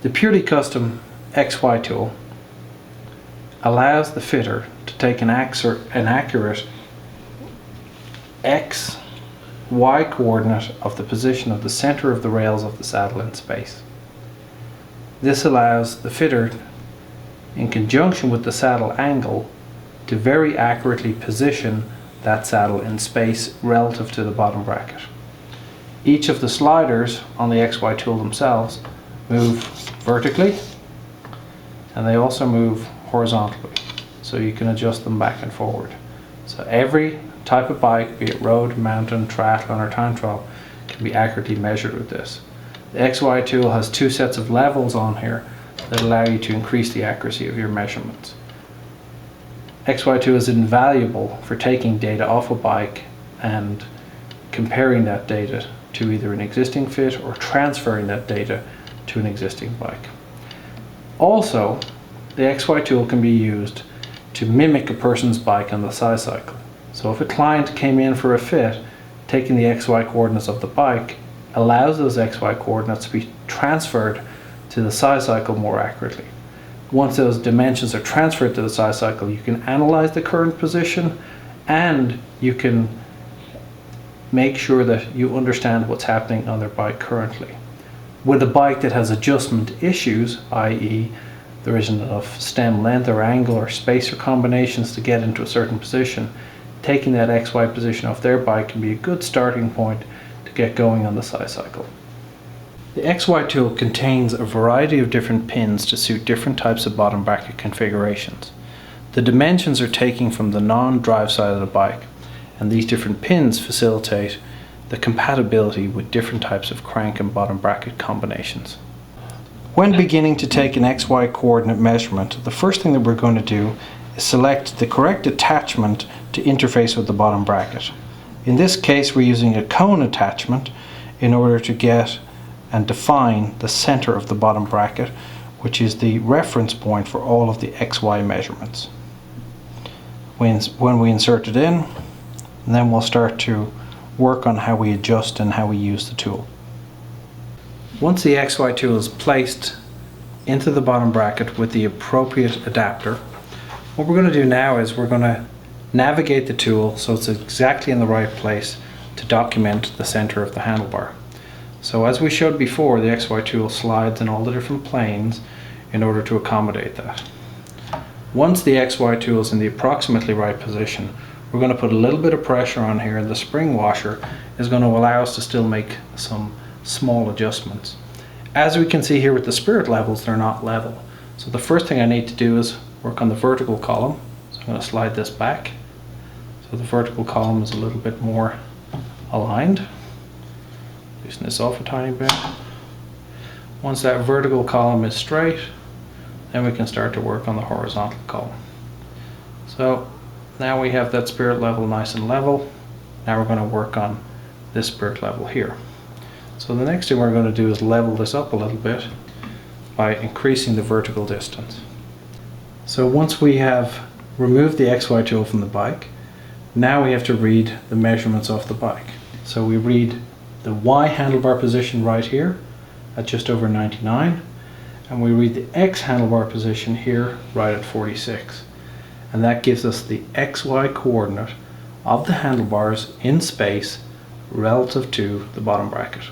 The purely custom XY tool allows the fitter to take an accurate X, Y coordinate of the position of the center of the rails of the saddle in space. This allows the fitter, in conjunction with the saddle angle, to very accurately position that saddle in space relative to the bottom bracket. Each of the sliders on the XY tool themselves move vertically, and they also move horizontally, so you can adjust them back and forward. So every type of bike, be it road, mountain, triathlon or time trial, can be accurately measured with this. The XY tool has two sets of levels on here that allow you to increase the accuracy of your measurements. XY tool is invaluable for taking data off a bike and comparing that data to either an existing fit or transferring that data to an existing bike. Also, the XY tool can be used to mimic a person's bike on the Cyclologic. So if a client came in for a fit, taking the XY coordinates of the bike allows those XY coordinates to be transferred to the Cyclologic more accurately. Once those dimensions are transferred to the Cyclologic, you can analyze the current position and you can make sure that you understand what's happening on their bike currently. With a bike that has adjustment issues, i.e. there isn't enough stem length or angle or spacer combinations to get into a certain position, taking that XY position off their bike can be a good starting point to get going on the Cyclologic. The XY tool contains a variety of different pins to suit different types of bottom bracket configurations. The dimensions are taken from the non-drive side of the bike, and these different pins facilitate the compatibility with different types of crank and bottom bracket combinations. When beginning to take an XY coordinate measurement, the first thing that we're going to do is select the correct attachment to interface with the bottom bracket. In this case, we're using a cone attachment in order to get and define the center of the bottom bracket, which is the reference point for all of the XY measurements. When we insert it in, and then we'll start to work on how we adjust and how we use the tool. Once the XY tool is placed into the bottom bracket with the appropriate adapter, what we're going to do now is we're going to navigate the tool so it's exactly in the right place to document the center of the handlebar. So as we showed before, the XY tool slides in all the different planes in order to accommodate that. Once the XY tool is in the approximately right position, we're going to put a little bit of pressure on here, and the spring washer is going to allow us to still make some small adjustments. As we can see here with the spirit levels, they're not level. So the first thing I need to do is work on the vertical column. So I'm going to slide this back so the vertical column is a little bit more aligned. Loosen this off a tiny bit. Once that vertical column is straight, then we can start to work on the horizontal column. So now we have that spirit level nice and level. Now we're going to work on this spirit level here. So the next thing we're going to do is level this up a little bit by increasing the vertical distance. So once we have removed the XY tool from the bike, now we have to read the measurements off the bike. So we read the Y handlebar position right here at just over 99, and we read the X handlebar position here right at 46. And that gives us the XY coordinate of the handlebars in space relative to the bottom bracket.